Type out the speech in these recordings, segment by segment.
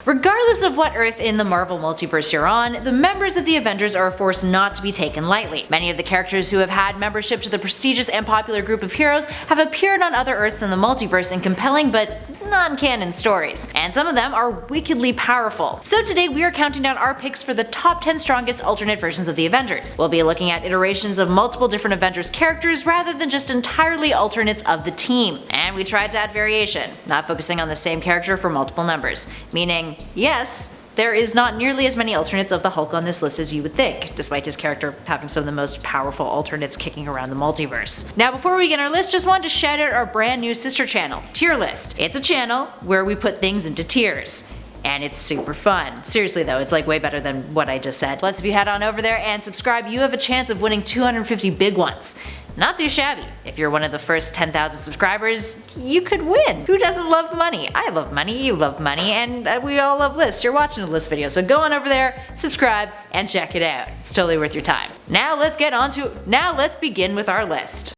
Regardless of what Earth in the Marvel multiverse you're on, the members of the Avengers are a force not to be taken lightly. Many of the characters who have had membership to the prestigious and popular group of heroes have appeared on other Earths in the multiverse in compelling but non-canon stories, and some of them are wickedly powerful. So today we are counting down our picks for the top 10 strongest alternate versions of the Avengers. We'll be looking at iterations of multiple different Avengers characters rather than just entirely alternates of the team. And we tried to add variation, not focusing on the same character for multiple numbers, meaning yes, there is not nearly as many alternates of the Hulk on this list as you would think, despite his character having some of the most powerful alternates kicking around the multiverse. Now before we begin our list, just wanted to shout out our brand new sister channel, Tier List. It's a channel where we put things into tiers. And it's super fun. Seriously though, it's like way better than what I just said. Plus if you head on over there and subscribe, you have a chance of winning 250 big ones. Not too shabby. If you're one of the first 10,000 subscribers, you could win. Who doesn't love money? I love money, you love money, and we all love lists. You're watching a list video, so go on over there, subscribe, and check it out. It's totally worth your time. Now let's begin with our list.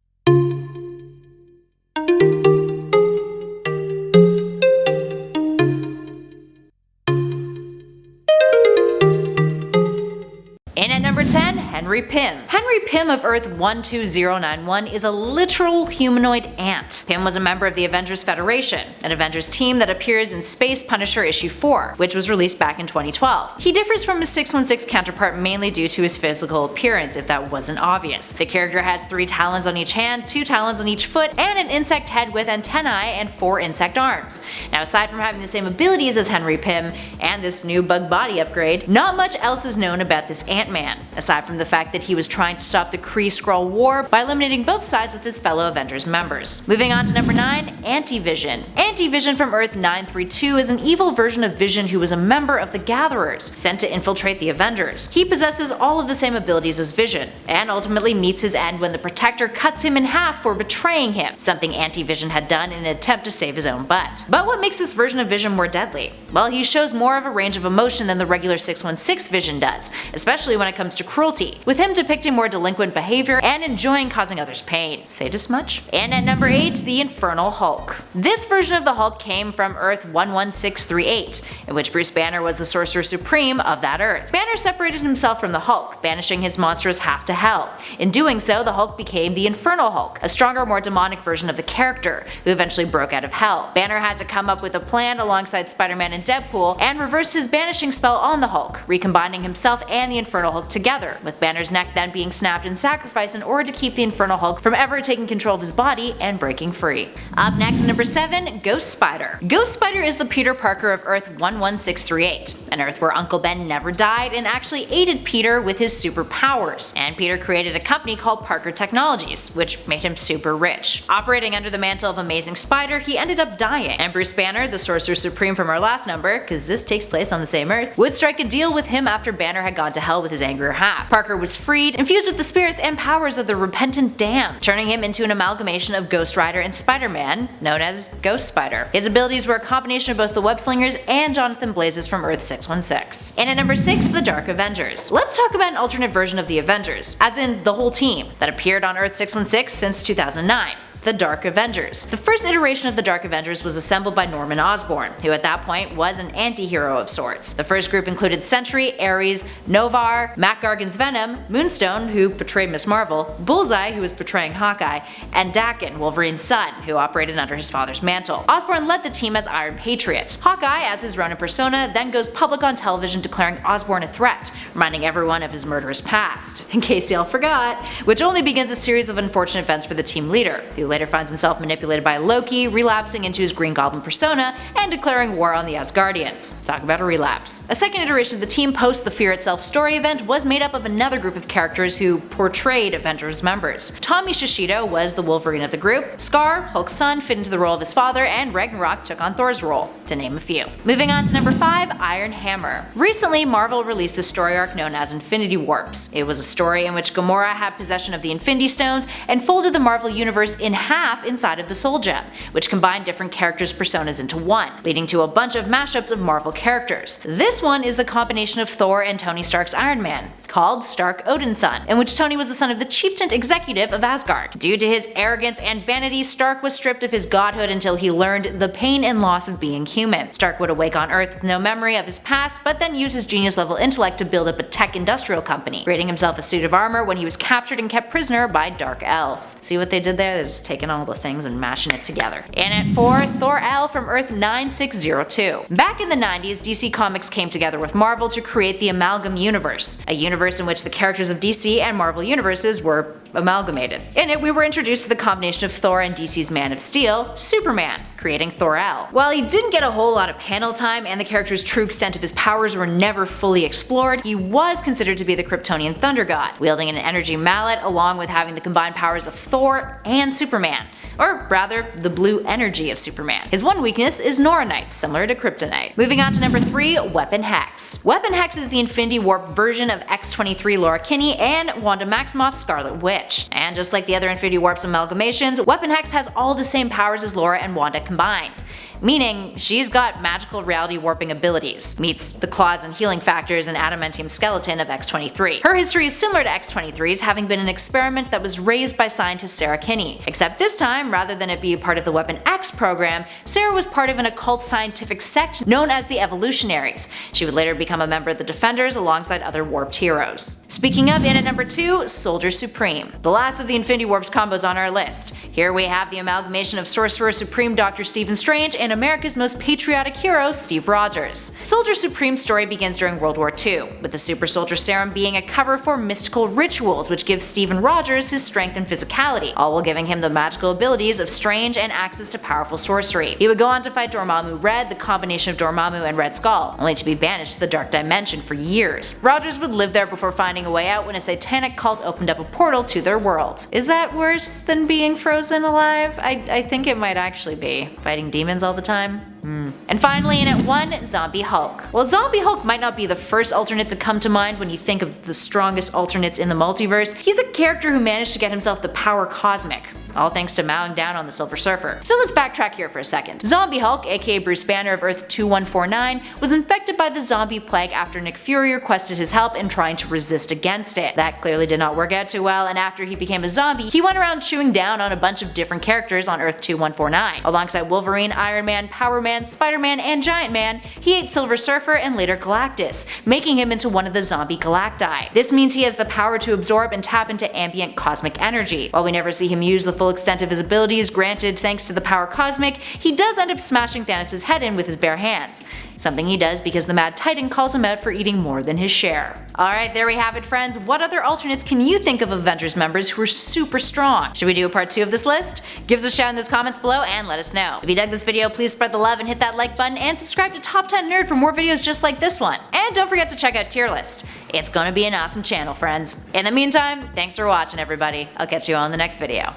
In at number 10, Henry Pym. Henry Pym of Earth 12091 is a literal humanoid ant. Pym was a member of the Avengers Federation, an Avengers team that appears in Space Punisher issue 4, which was released back in 2012. He differs from his 616 counterpart mainly due to his physical appearance, if that wasn't obvious. The character has 3 talons on each hand, 2 talons on each foot, and an insect head with antennae and 4 insect arms. Now aside from having the same abilities as Henry Pym and this new bug body upgrade, not much else is known about this Ant-Man, aside from the fact that he was trying to stop the Kree-Skrull War by eliminating both sides with his fellow Avengers members. Moving on to number 9, Anti-Vision. Anti-Vision from Earth 932 is an evil version of Vision who was a member of the Gatherers, sent to infiltrate the Avengers. He possesses all of the same abilities as Vision, and ultimately meets his end when the Protector cuts him in half for betraying him, something Anti-Vision had done in an attempt to save his own butt. But what makes this version of Vision more deadly? Well, he shows more of a range of emotion than the regular 616 Vision does, especially when it comes to cruelty, with him depicting more delinquent behavior and enjoying causing others pain. Sadist much? And at number 8, the Infernal Hulk. This version of the Hulk came from Earth 11638, in which Bruce Banner was the Sorcerer Supreme of that Earth. Banner separated himself from the Hulk, banishing his monstrous half to hell. In doing so, the Hulk became the Infernal Hulk, a stronger, more demonic version of the character, who eventually broke out of hell. Banner had to come up with a plan alongside Spider-Man and Deadpool, and reversed his banishing spell on the Hulk, recombining himself and the Infernal Hulk together, with Banner's neck then being snapped in sacrifice in order to keep the Infernal Hulk from ever taking control of his body and breaking free. Up next at number 7, Ghost Spider. Ghost Spider is the Peter Parker of Earth 11638, an Earth where Uncle Ben never died and actually aided Peter with his superpowers, and Peter created a company called Parker Technologies, which made him super rich. Operating under the mantle of Amazing Spider, he ended up dying, and Bruce Banner, the Sorcerer Supreme from our last number, because this takes place on the same Earth, would strike a deal with him after Banner had gone to hell with his angrier half. Parker was freed, infused with the spirits and powers of the repentant damned, turning him into an amalgamation of Ghost Rider and Spider-Man, known as Ghost Spider. His abilities were a combination of both the Web-Slingers and Jonathan Blazes from Earth 616. And at number 6, the Dark Avengers. Let's talk about an alternate version of the Avengers, as in the whole team, that appeared on Earth 616 since 2009. The Dark Avengers. The first iteration of the Dark Avengers was assembled by Norman Osborn, who at that point was an anti-hero of sorts. The first group included Sentry, Ares, Novar, Mac Gargan's Venom, Moonstone, who portrayed Miss Marvel, Bullseye, who was portraying Hawkeye, and Daken, Wolverine's son, who operated under his father's mantle. Osborn led the team as Iron Patriot. Hawkeye, as his Ronin persona, then goes public on television declaring Osborn a threat, reminding everyone of his murderous past, in case y'all forgot, which only begins a series of unfortunate events for the team leader, who later finds himself manipulated by Loki, relapsing into his Green Goblin persona, and declaring war on the Asgardians. Talk about a relapse. A second iteration of the team post the Fear Itself story event was made up of another group of characters who portrayed Avengers members. Tommy Shishido was the Wolverine of the group, Scar, Hulk's son, fit into the role of his father, and Ragnarok took on Thor's role, to name a few. Moving on to number 5, Iron Hammer. Recently, Marvel released a story arc known as Infinity Warps. It was a story in which Gamora had possession of the Infinity Stones and folded the Marvel Universe in half inside of the Soul Gem, which combined different characters' personas into one, leading to a bunch of mashups of Marvel characters. This one is the combination of Thor and Tony Stark's Iron Man, called Stark Odin's son, in which Tony was the son of the chieftain executive of Asgard. Due to his arrogance and vanity, Stark was stripped of his godhood until he learned the pain and loss of being human. Stark would awake on Earth with no memory of his past, but then use his genius-level intellect to build up a tech industrial company, creating himself a suit of armor when he was captured and kept prisoner by dark elves. See what they did there? They're just taking all the things and mashing it together. And at 4, Thor-El from Earth 9602. Back in the 90s, DC Comics came together with Marvel to create the Amalgam Universe, a universe in which the characters of DC and Marvel universes were amalgamated. In it, we were introduced to the combination of Thor and DC's Man of Steel, Superman, creating Thor-El. While he didn't get a whole lot of panel time and the character's true extent of his powers were never fully explored, he was considered to be the Kryptonian Thunder God, wielding an energy mallet along with having the combined powers of Thor and Superman, or rather, the blue energy of Superman. His one weakness is Noranite, similar to Kryptonite. Moving on to number 3, Weapon Hex. Weapon Hex is the Infinity Warp version of X-23 Laura Kinney and Wanda Maximoff Scarlet Witch. And just like the other Infinity Warp's amalgamations, Weapon Hex has all the same powers as Laura and Wanda combined. Meaning, she's got magical reality warping abilities, meets the claws and healing factors and adamantium skeleton of X-23. Her history is similar to X-23's, having been an experiment that was raised by scientist Sarah Kinney. Except this time, rather than it be a part of the Weapon X program, Sarah was part of an occult scientific sect known as the Evolutionaries. She would later become a member of the Defenders alongside other warped heroes. Speaking of, in at number 2, Soldier Supreme. The last of the Infinity Warp's combos on our list. Here we have the amalgamation of Sorcerer Supreme Dr. Stephen Strange and America's most patriotic hero, Steve Rogers. Soldier Supreme's story begins during World War II, with the Super Soldier Serum being a cover for mystical rituals which give Stephen Rogers his strength and physicality, all while giving him the magical abilities of Strange and access to powerful sorcery. He would go on to fight Dormammu Red, the combination of Dormammu and Red Skull, only to be banished to the Dark Dimension for years. Rogers would live there before finding a way out when a satanic cult opened up a portal to their world. Is that worse than being frozen alive? I think it might actually be. Fighting demons all the time? And finally, in at 1, Zombie Hulk. While Zombie Hulk might not be the first alternate to come to mind when you think of the strongest alternates in the multiverse, he's a character who managed to get himself the power cosmic, all thanks to mowing down on the Silver Surfer. So let's backtrack here for a second. Zombie Hulk, aka Bruce Banner of Earth 2149, was infected by the zombie plague after Nick Fury requested his help in trying to resist against it. That clearly did not work out too well, and after he became a zombie, he went around chewing down on a bunch of different characters on Earth 2149. Alongside Wolverine, Iron Man, Power Man, Spider-Man, and Giant Man, he ate Silver Surfer and later Galactus, making him into one of the zombie Galacti. This means he has the power to absorb and tap into ambient cosmic energy. While we never see him use the full extent of his abilities granted thanks to the power cosmic, he does end up smashing Thanos' head in with his bare hands. Something he does because the Mad Titan calls him out for eating more than his share. Alright, there we have it, friends. What other alternates can you think of Avengers members who are super strong? Should we do a part 2 of this list? Give us a shout in those comments below and let us know. If you dug this video, please spread the love and hit that like button and subscribe to Top 10 Nerd for more videos just like this one. And don't forget to check out Tier List. It's gonna be an awesome channel, friends. In the meantime, thanks for watching, everybody. I'll catch you all in the next video.